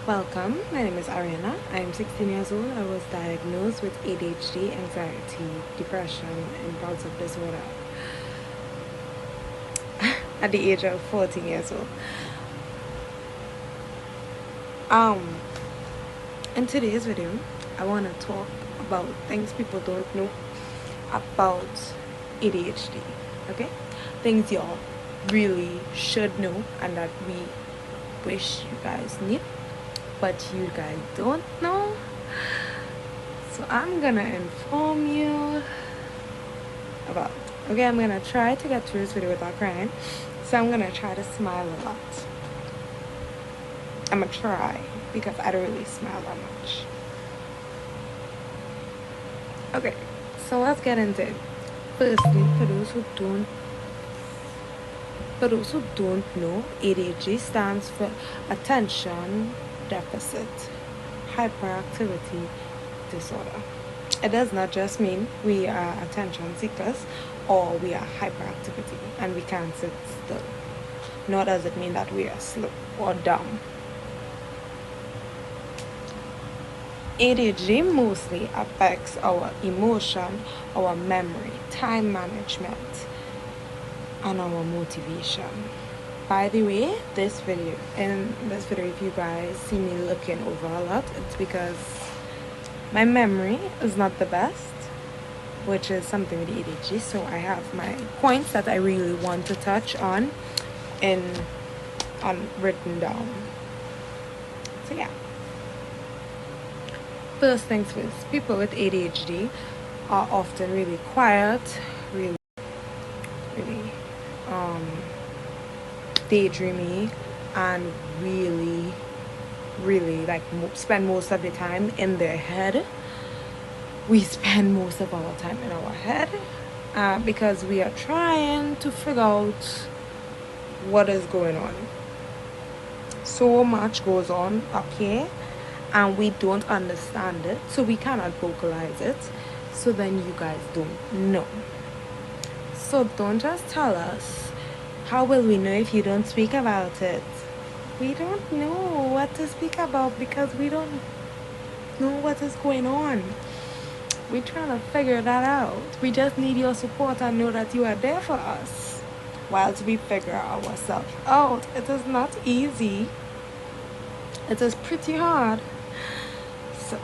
Welcome, my name is Ariana. I am 16 years old. I was diagnosed with ADHD, anxiety, depression, impulsive disorder at the age of 14 years old. Um, in today's video, I want to talk about things people don't know about ADHD, okay? Things y'all really should know and that we wish you guys knew, but you guys don't know. So I'm gonna inform you about. Okay, I'm gonna try to get through this video without crying. So I'm gonna try to smile a lot. I'm gonna try because I don't really smile that much. Okay, so let's get into it. Firstly, for those who don't know, ADHD stands for attention deficit hyperactivity disorder. It does not just mean we are attention seekers or we are hyperactivity and we can't sit still. Nor does it mean that we are slow or dumb. ADHD mostly affects our emotion, our memory, time management, and our motivation. By the way, in this video, if you guys see me looking over a lot, it's because my memory is not the best, which is something with ADHD. So I have my points that I really want to touch on written down. So yeah. First things first, people with ADHD are often really quiet, really daydreamy, and really like spend most of the time in their head. We spend most of our time in our head because we are trying to figure out what is going on. So much goes on up here and we don't understand it, so we cannot vocalize it, so then you guys don't know. So don't just tell us. How will we know if you don't speak about it? We don't know what to speak about because we don't know what is going on. We're trying to figure that out. We just need your support and know that you are there for us whilst we figure ourselves out. It is not easy. It is pretty hard. So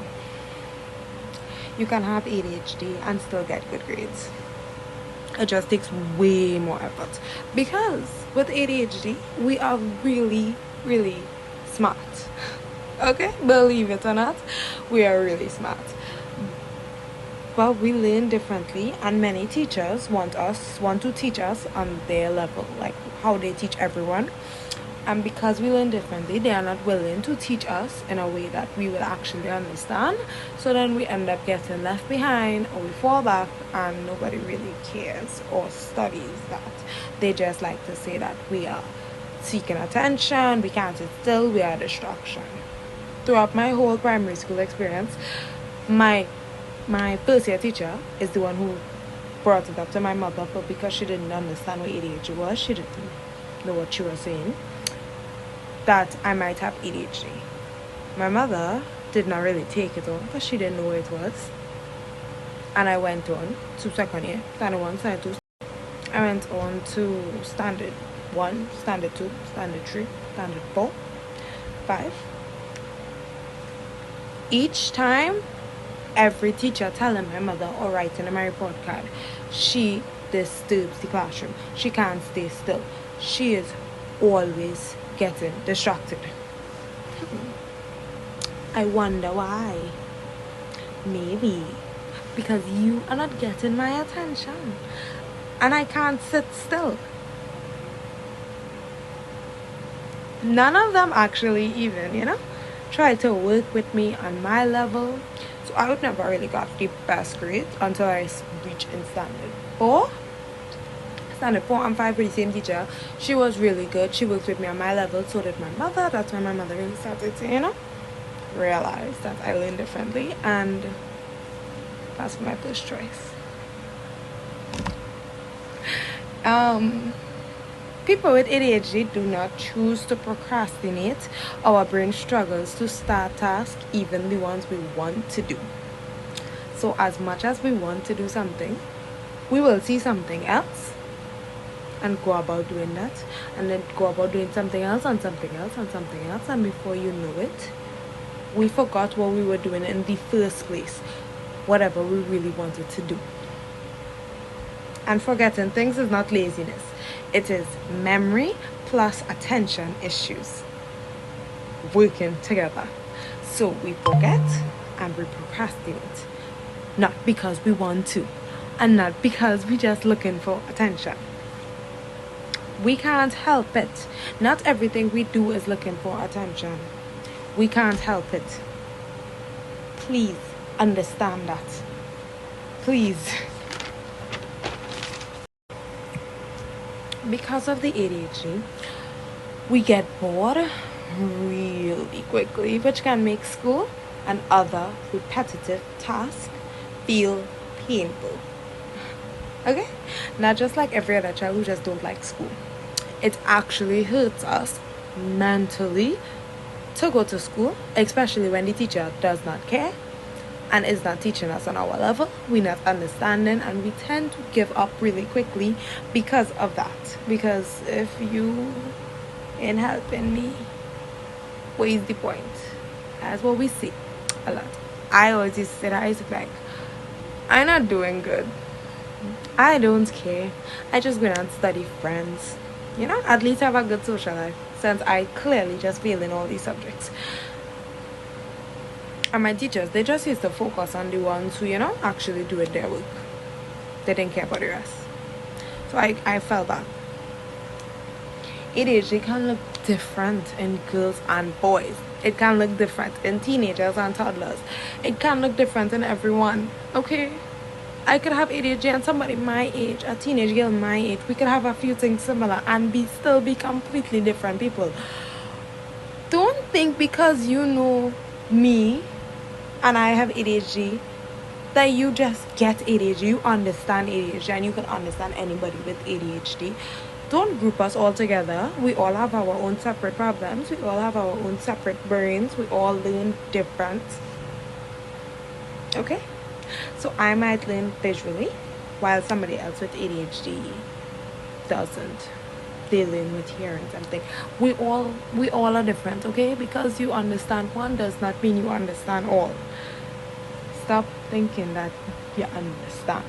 you can have ADHD and still get good grades. It just takes way more effort because with ADHD we are really smart. Okay, believe it or not, we are really smart, but we learn differently, and many teachers want to teach us on their level, like how they teach everyone. And because we learn differently, they are not willing to teach us in a way that we will actually understand. So then we end up getting left behind, or we fall back, and nobody really cares or studies that. They just like to say that we are seeking attention, we can't sit still, we are a distraction. Throughout my whole primary school experience, my first year teacher is the one who brought it up to my mother, but because she didn't understand what ADHD was, she didn't know what she was saying, that I might have ADHD. My mother did not really take it on because she didn't know what it was. And I went on to second year, standard 1, standard 2. I went on to standard 1, standard 2, standard 3, standard 4, 5. Each time, every teacher telling my mother or writing in my report card, she disturbs the classroom. She can't stay still. She is always getting distracted. I wonder why. Maybe because you are not getting my attention and I can't sit still. None of them actually even, try to work with me on my level. So I would never really got the best grade until I reached in standard 4. Standard 4 and 5 with the same teacher. She was really good. She worked with me on my level. So did my mother. That's when my mother really started to, realize that I learn differently. And that's my first choice. People with ADHD do not choose to procrastinate. Our brain struggles to start tasks, even the ones we want to do. So, as much as we want to do something, we will see something else and go about doing that, and then go about doing something else and something else and something else, and before you know it, we forgot what we were doing in the first place, whatever we really wanted to do. And forgetting things is not laziness, it is memory plus attention issues working together. So we forget and we procrastinate, not because we want to, and not because we're just looking for attention. We can't help it. Not everything we do is looking for attention. We can't help it. Please understand that. Please. Because of the ADHD, we get bored really quickly, which can make school and other repetitive tasks feel painful. Okay? Not just like every other child who just don't like school. It actually hurts us mentally to go to school, especially when the teacher does not care and is not teaching us on our level. We're not understanding, and we tend to give up really quickly because of that. Because if you ain't helping me, what is the point? That's what we see a lot. I always used to say that. I used to be like, I'm not doing good. I don't care. I just go and study friends. You know, at least have a good social life, since I clearly just fail in all these subjects. And my teachers, they just used to focus on the ones who, actually do their work. They didn't care about the rest. So I felt that ADHD can look different in girls and boys. It can look different in teenagers and toddlers. It can look different in everyone. Okay? I could have ADHD and somebody my age, a teenage girl my age. We could have a few things similar and still be completely different people. Don't think because you know me and I have ADHD that you just get ADHD. You understand ADHD and you can understand anybody with ADHD. Don't group us all together. We all have our own separate problems. We all have our own separate brains. We all learn different. Okay? So I might learn visually while somebody else with ADHD doesn't. They learn with hearing something. We all are different, okay? Because you understand one does not mean you understand all. Stop thinking that you understand,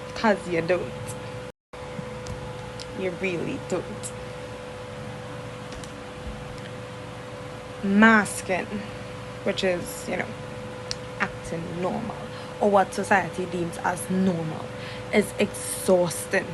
because you don't. You really don't. Masking, which is, acting normal, or what society deems as normal, is exhausting.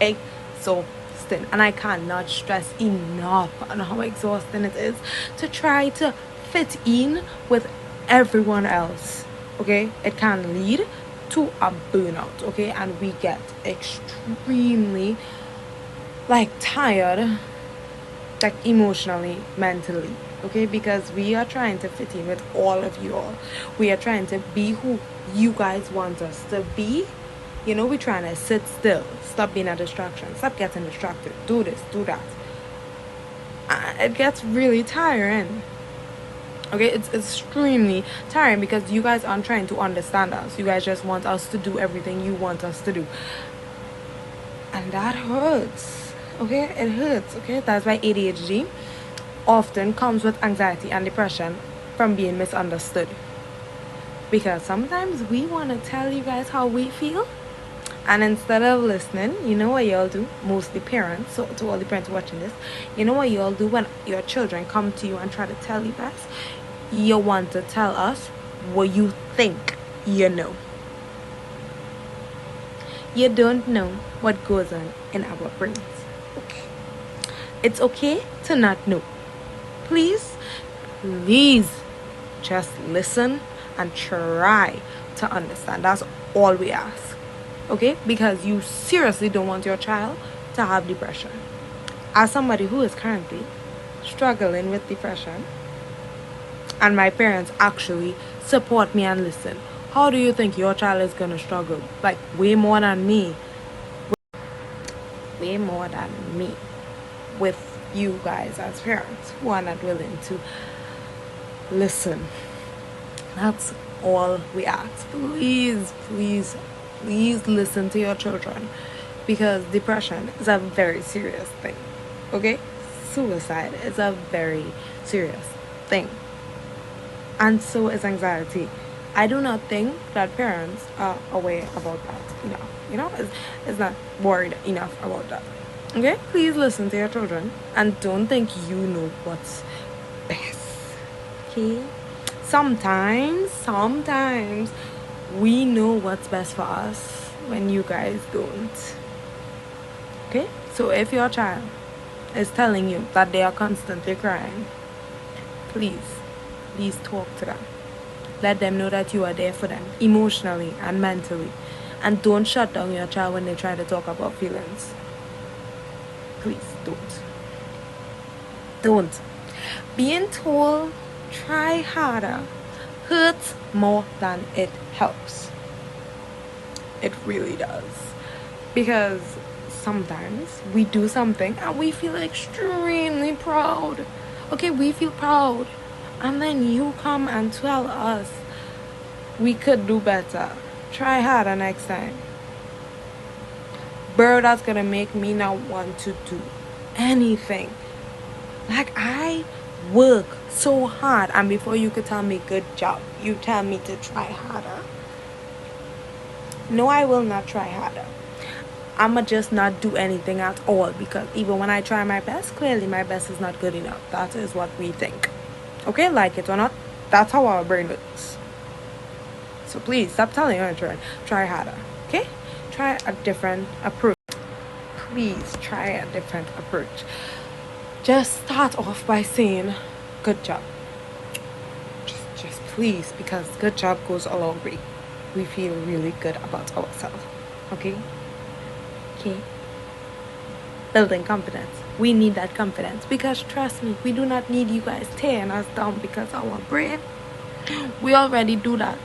Exhausting. And I cannot stress enough on how exhausting it is to try to fit in with everyone else. Okay? It can lead to a burnout. Okay? And we get extremely tired, emotionally, mentally. Okay, because we are trying to fit in with all of you all. We are trying to be who you guys want us to be. We're trying to sit still, stop being a distraction, stop getting distracted, do this, do that. It gets really tiring. Okay, it's extremely tiring because you guys aren't trying to understand us. You guys just want us to do everything you want us to do, and that hurts. Okay, it hurts. Okay, that's why ADHD often comes with anxiety and depression from being misunderstood. Because sometimes we want to tell you guys how we feel, and instead of listening, you know what y'all do? Mostly parents, so to all the parents watching this, you know what y'all do when your children come to you and try to tell you guys? You want to tell us what you think you know. You don't know what goes on in our brains. Okay. It's okay to not know. Please just listen and try to understand. That's all we ask. Okay? Because you seriously don't want your child to have depression. As somebody who is currently struggling with depression, and my parents actually support me and listen, how do you think your child is going to struggle? Way more than me. way more than me with you guys as parents who are not willing to listen. That's all we ask. Please, please, please listen to your children, because depression is a very serious thing. Okay? Suicide is a very serious thing. And so is anxiety. I do not think that parents are aware about that enough. It's not worried enough about that. Okay? Please listen to your children and don't think you know what's best. Okay? Sometimes we know what's best for us when you guys don't. Okay? So if your child is telling you that they are constantly crying, please talk to them. Let them know that you are there for them emotionally and mentally. And don't shut down your child when they try to talk about feelings. Please don't. Being told try harder hurts more than it helps. It really does. Because sometimes we do something and we feel extremely proud. Okay, we feel proud. And then you come and tell us we could do better. Try harder next time. Bro, that's gonna make me not want to do anything. Like, I work so hard, and before you could tell me good job, you tell me to try harder. No, I will not try harder. I'ma just not do anything at all, because even when I try my best, clearly my best is not good enough. That is what we think. Okay, like it or not, that's how our brain works. So please stop telling your children try harder. Okay, try a different approach. Please try a different approach. Just start off by saying good job. Just please, because good job goes a long way. We feel really good about ourselves. Okay. Building confidence. We need that confidence, because trust me, we do not need you guys tearing us down because our brain. We already do that.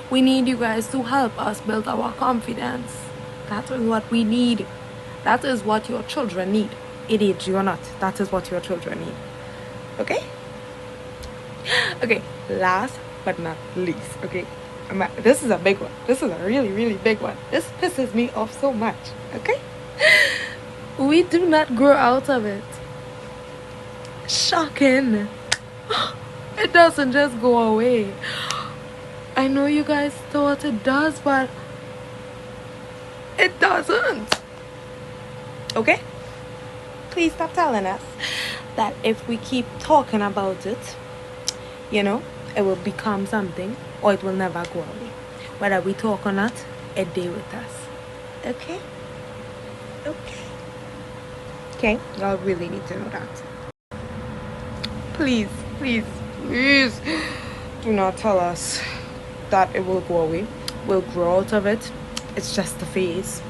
We need you guys to help us build our confidence. That is what we need. That is what your children need. ADHD or not, that is what your children need. Okay? Okay, last but not least, okay? This is a big one. This is a really, really big one. This pisses me off so much, okay? We do not grow out of it. Shocking. It doesn't just go away. I know you guys thought it does, but it doesn't. Okay? Please stop telling us that if we keep talking about it, it will become something, or it will never go away. Whether we talk or not, it stay with us. Okay? Okay, y'all really need to know that. Please do not tell us that it will go away. We'll grow out of it. It's just a phase.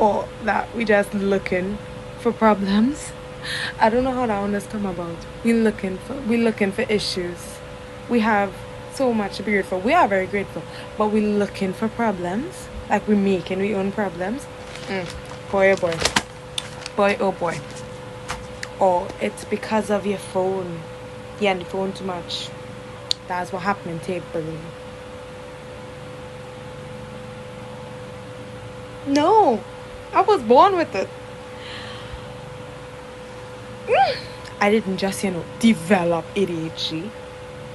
Or that we just looking for problems. I don't know how that one has come about. We're looking for issues. We have so much to be grateful. We are very grateful, but we're looking for problems. Like we're making our own problems. Boy oh boy. Or it's because of your phone. You're on the phone too much. That's what happened to your brain. No, I was born with it. I didn't just, develop ADHD.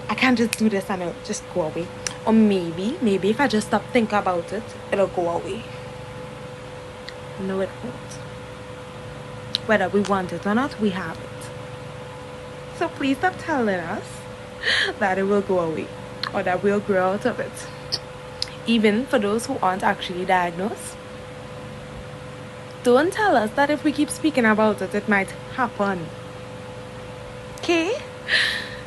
I can't just do this and it'll just go away. Or maybe if I just stop thinking about it, it'll go away. No, it won't. Whether we want it or not, we have it. So please stop telling us that it will go away or that we'll grow out of it. Even for those who aren't actually diagnosed, don't tell us that if we keep speaking about it, it might happen. Okay?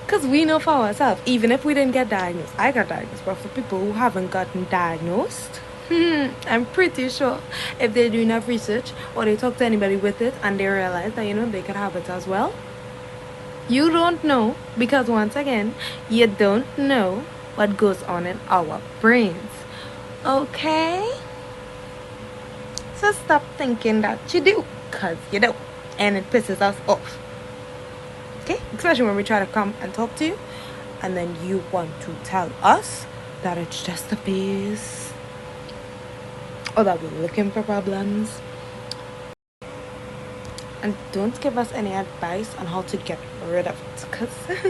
Because we know for ourselves, even if we didn't get diagnosed, I got diagnosed, but for people who haven't gotten diagnosed, I'm pretty sure if they do enough research or they talk to anybody with it and they realize that, they could have it as well. You don't know, because once again, you don't know what goes on in our brains. Okay? So stop thinking that you do, because you don't. And it pisses us off. Okay? Especially when we try to come and talk to you, and then you want to tell us that it's just a phase, or that we're looking for problems. And don't give us any advice on how to get rid of it, because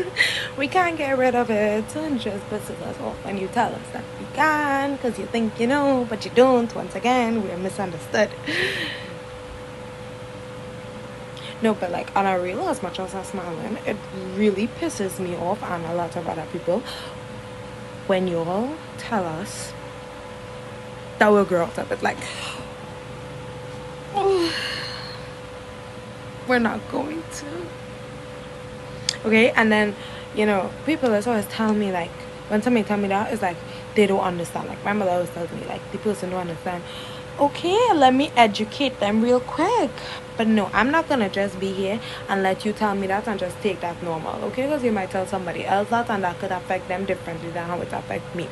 we can't get rid of it. And just pisses us off when you tell us that we can, because you think you know, but you don't. Once again, we're misunderstood. No, but like on a real, as much as I'm smiling, it really pisses me off and a lot of other people when you all tell us that we'll grow out of it. Like, we're not going to. Okay, and then, you know, people always tell me, like, when somebody tell me that, it's like they don't understand. Like, my mother always tells me, like, the person don't understand. Okay, let me educate them real quick. But no, I'm not gonna just be here and let you tell me that and just take that normal, okay? Because you might tell somebody else that, and that could affect them differently than how it affects me.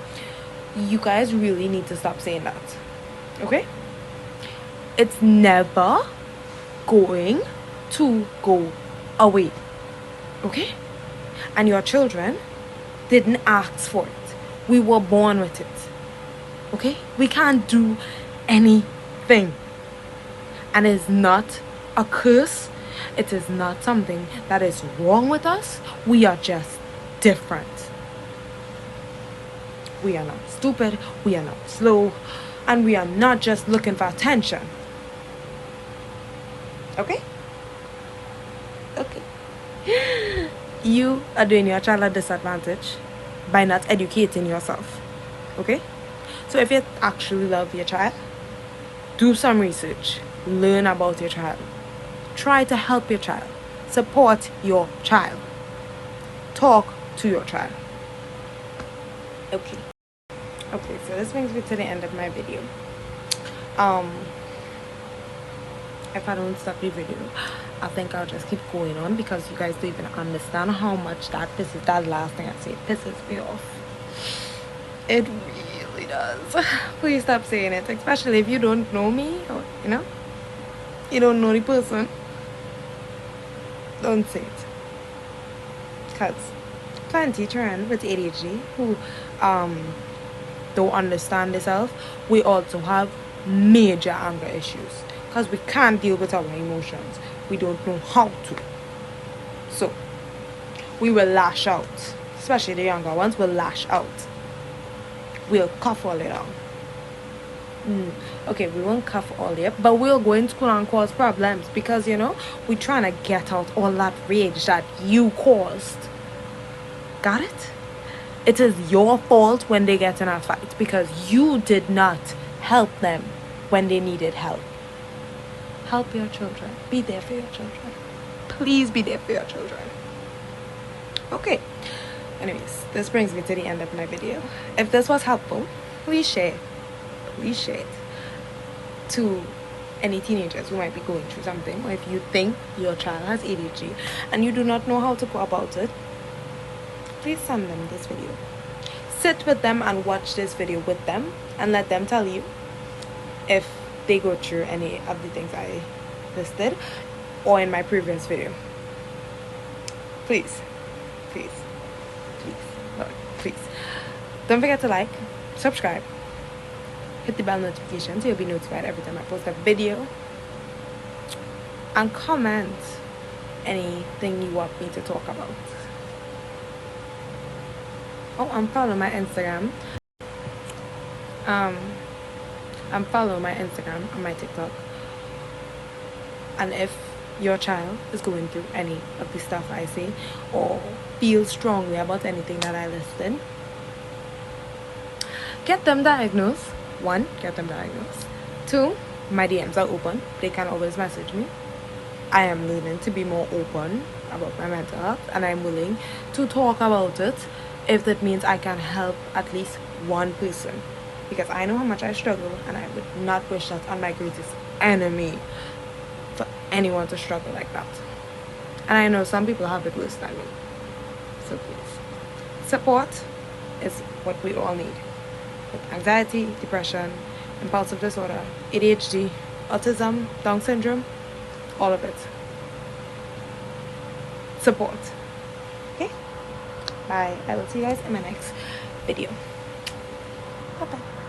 You guys really need to stop saying that, okay? It's never going to go away, okay? And your children didn't ask for it. We were born with it, okay? We can't do anything. And it's not a curse. It is not something that is wrong with us. We are just different. We are not stupid. We are not slow. And we are not just looking for attention. Okay? Okay. You are doing your child a disadvantage by not educating yourself. Okay? So if you actually love your child, do some research. Learn about your child. Try to help your child. Support your child. Talk to your child. Okay. Okay, so this brings me to the end of my video. If I don't stop the video, I think I'll just keep going on, because you guys don't even understand how much that last thing I say pisses me off. It really does. Please stop saying it, especially if you don't know me, or you don't know the person. Don't say it, because plenty children with ADHD who don't understand themselves. We also have major anger issues, because we can't deal with our emotions. We don't know how to. So we will lash out, especially the younger ones will lash out. We'll cough all it out. Okay, we won't cough all day, but we'll go in school and cause problems, because we're trying to get out all that rage that you caused. Got it? It is your fault when they get in a fight, because you did not help them when they needed help. Help your children. Be there for your children. Please be there for your children. Okay. Anyways, this brings me to the end of my video. If this was helpful, please share. Please share it to any teenagers who might be going through something, or if you think your child has ADHD and you do not know how to go about it, please send them this video. Sit with them and watch this video with them, and let them tell you if they go through any of the things I listed or in my previous video. Please, please, please, Lord, please. Don't forget to like, subscribe, hit the bell notification so you'll be notified every time I post a video, and comment anything you want me to talk about. Oh, and follow my Instagram. And follow my Instagram and my TikTok. And if your child is going through any of the stuff I say, or feels strongly about anything that I listed, get them diagnosed. 1, get them diagnosed. 2, my DMs are open. They can always message me. I am learning to be more open about my mental health, and I'm willing to talk about it if that means I can help at least one person, because I know how much I struggle, and I would not wish that on my greatest enemy, for anyone to struggle like that. And I know some people have it worse than me. So please, support is what we all need. with anxiety, depression, impulsive disorder, ADHD, autism, Down syndrome, all of it. Support. Okay? Bye. I will see you guys in my next video. Bye bye.